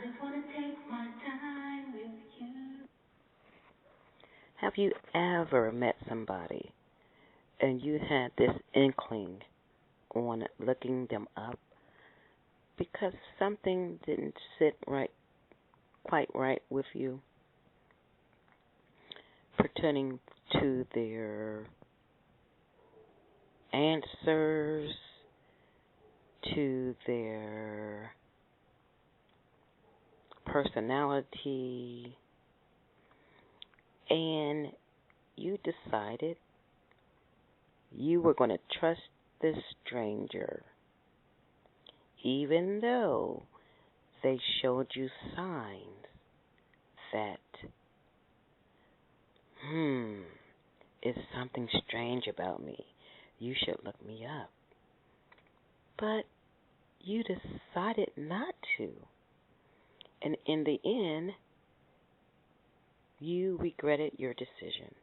just wanna take my time with you. Have you ever met somebody and you had this inkling on looking them up because something didn't sit quite right with you, pertaining to their answers, to their personality, and you decided you were going to trust this stranger, even though they showed you signs that, it's something strange about me. You should look me up. But you decided not to. And in the end, you regretted your decision.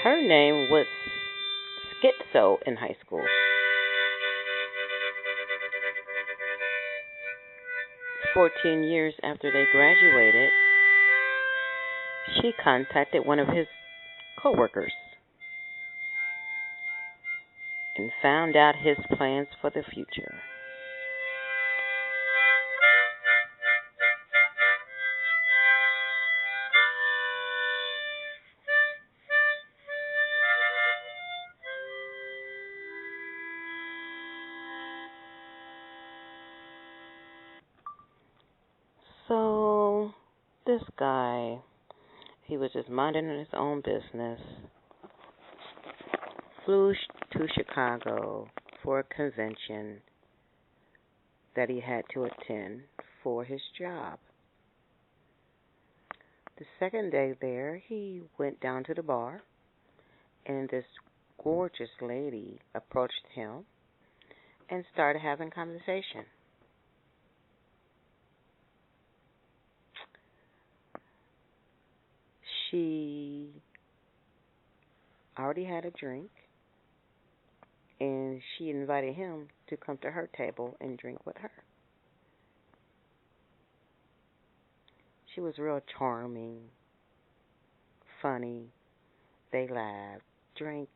Her name was Schizo in high school. 14 years after they graduated, she contacted one of his coworkers and found out his plans for the future. So, this guy, he was just minding his own business, flew to Chicago for a convention that he had to attend for his job. The second day there, he went down to the bar, and this gorgeous lady approached him and started having conversation. She already had a drink, and she invited him to come to her table and drink with her. She was real charming, funny. They laughed, drank,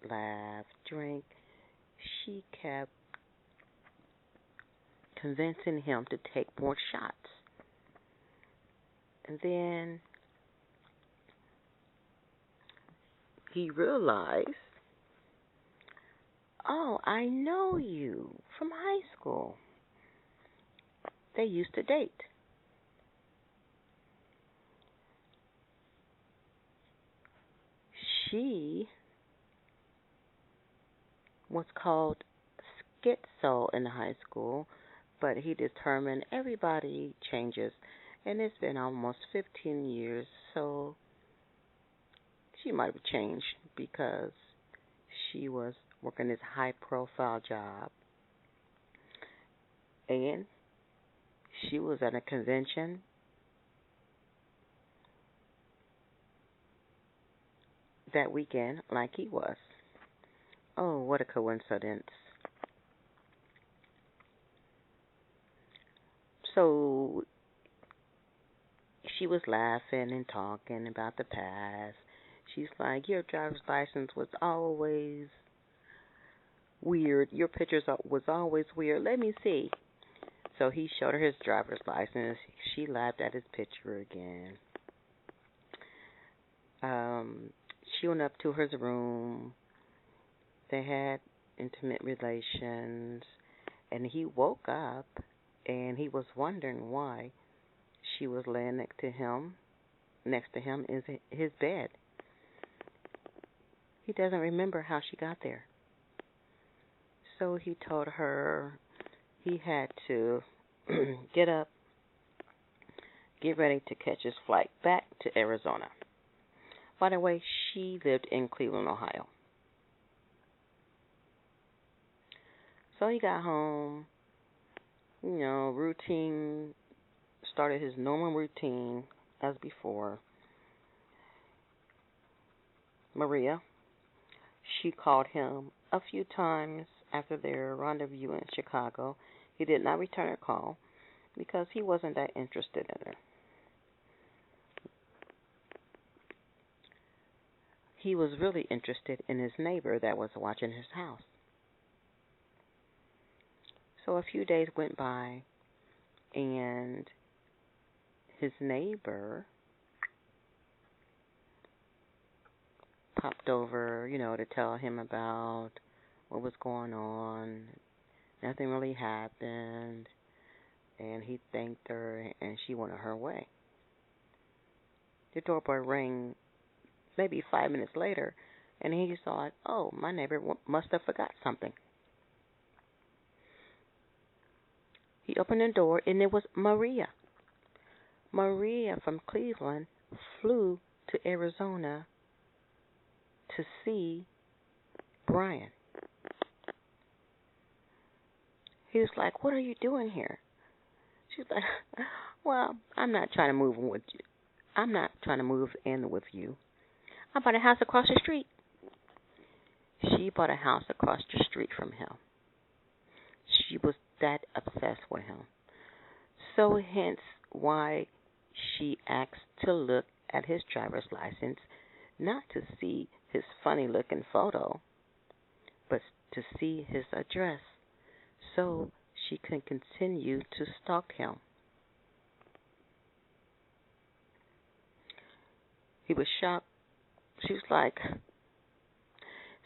laughed, drank. She kept convincing him to take more shots. And then he realized, oh, I know you from high school. They used to date. She was called Schizo in high school, but he determined everybody changes, and it's been almost 15 years, so she might have changed because she was working this high-profile job, and she was at a convention that weekend like he was. Oh, what a coincidence. So she was laughing and talking about the past. She's like, your driver's license was always weird. Your pictures was always weird. Let me see. So he showed her his driver's license. She laughed at his picture again. She went up to his room. They had intimate relations, and he woke up, and he was wondering why she was laying next to him in his bed. He doesn't remember how she got there. So he told her he had to get up, get ready to catch his flight back to Arizona. By the way, she lived in Cleveland, Ohio. So he got home, routine, started his normal routine as before. Maria, she called him a few times after their rendezvous in Chicago. He did not return her call because he wasn't that interested in her. He was really interested in his neighbor that was watching his house. So a few days went by, and his neighbor popped over, to tell him about what was going on. Nothing really happened, and he thanked her, and she went on her way. The doorbell rang maybe 5 minutes later, and he thought, oh, my neighbor must have forgot something. He opened the door, and it was Maria. Maria from Cleveland flew to Arizona to see Brian. He was like, what are you doing here? She's like, well, I'm not trying to move in with you. I'm not trying to move in with you. I bought a house across the street. She bought a house across the street from him. She was that obsessed with him. So hence why she asked to look at his driver's license, not to see his funny-looking photo, but to see his address, so she can continue to stalk him. He was shocked. She was like,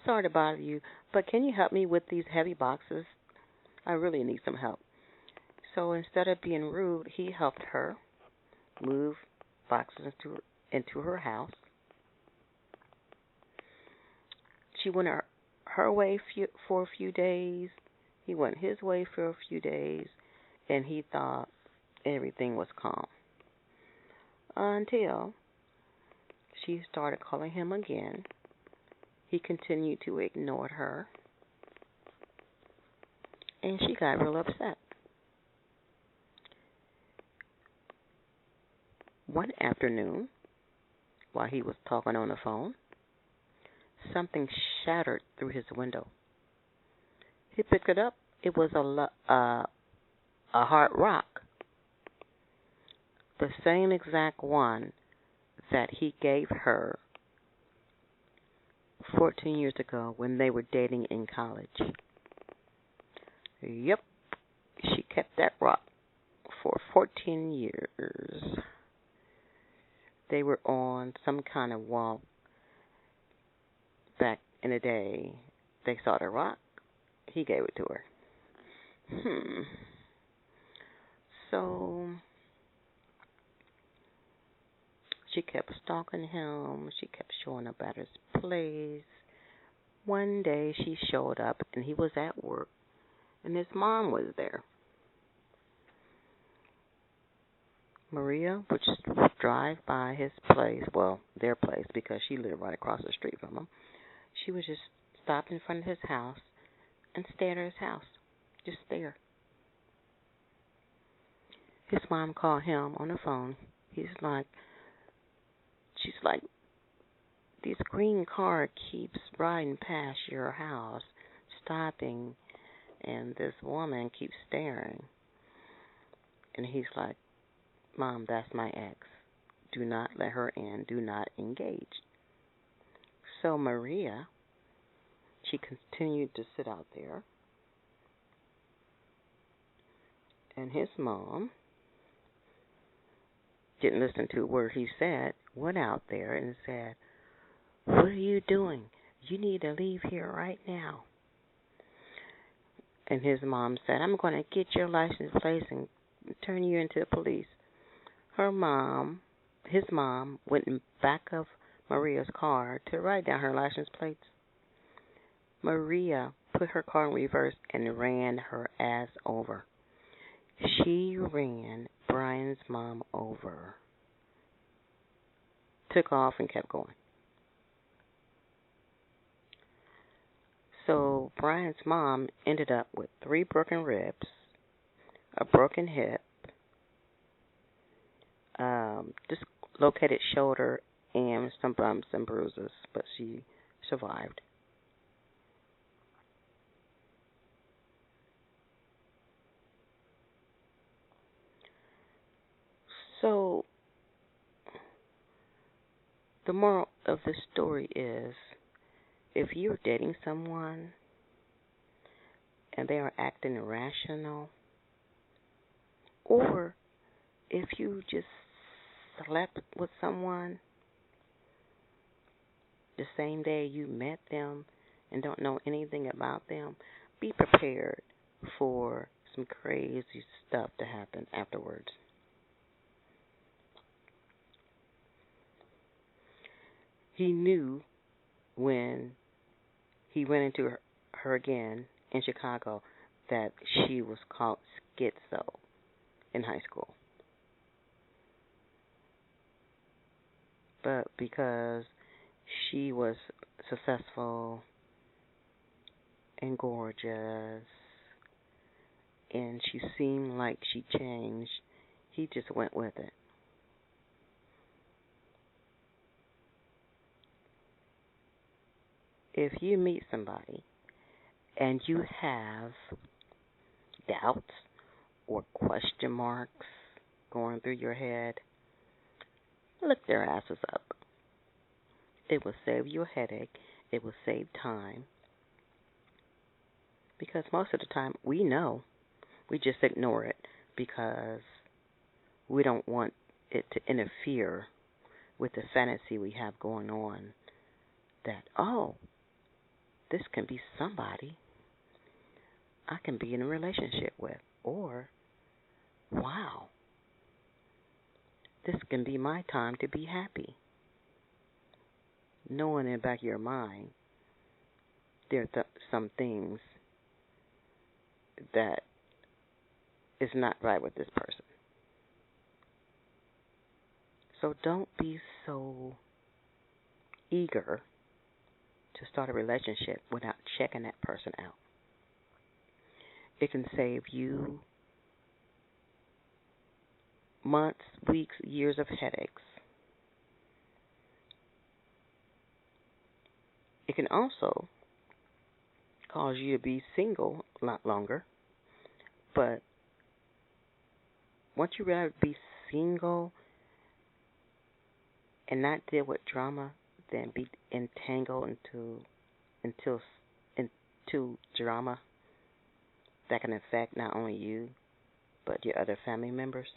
sorry to bother you, but can you help me with these heavy boxes? I really need some help. So instead of being rude, he helped her move boxes into her house. She went her way for a few days. He went his way for a few days, and he thought everything was calm. Until she started calling him again. He continued to ignore her, and she got real upset. One afternoon, while he was talking on the phone, something shattered through his window. He picked it up. It was a hard rock, the same exact one that he gave her 14 years ago when they were dating in college. Yep, she kept that rock for 14 years. They were on some kind of walk back in the day. They saw the rock. He gave it to her. So she kept stalking him. She kept showing up at his place. One day she showed up, and he was at work, and his mom was there. Maria would just drive by his place, well, their place, because she lived right across the street from him. She would just stop in front of his house and stare at his house, just stare. His mom called him on the phone. She's like, this green car keeps riding past your house, stopping, and this woman keeps staring. And he's like, Mom, that's my ex. Do not let her in. Do not engage. So Maria, she continued to sit out there. And his mom didn't listen to a word he said, went out there and said, what are you doing? You need to leave here right now. And his mom said, I'm going to get your license plate and turn you into the police. His mom, went in back of Maria's car to write down her license plates. Maria put her car in reverse and ran her ass over. She ran Brian's mom over, took off, and kept going. So Brian's mom ended up with 3 broken ribs, a broken hip, dislocated shoulder, and some bumps and bruises, but she survived. So the moral of this story is if you're dating someone and they are acting irrational, or if you just slept with someone the same day you met them and don't know anything about them, be prepared for some crazy stuff to happen afterwards. He knew when he went into her again in Chicago that she was called schizo in high school. But because she was successful and gorgeous and she seemed like she changed, he just went with it. If you meet somebody and you have doubts or question marks going through your head, look their asses up. It will save you a headache. It will save time. Because most of the time we know. We just ignore it because we don't want it to interfere with the fantasy we have going on that, oh, this can be somebody I can be in a relationship with. Or, wow, this can be my time to be happy. Knowing in the back of your mind, there are some things that is not right with this person. So don't be so eager to start a relationship without checking that person out. It can save you months, weeks, years of headaches. It can also cause you to be single a lot longer. But once you rather be single and not deal with drama than be entangled into drama that can affect not only you but your other family members.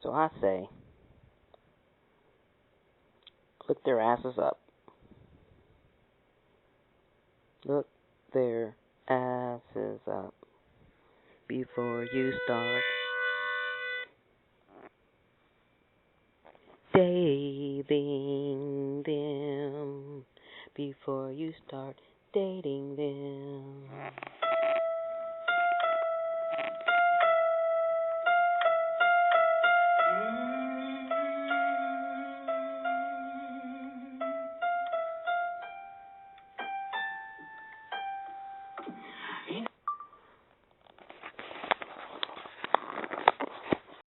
So I say, look their asses up. Look their asses up before you start dating them. Before you start dating them.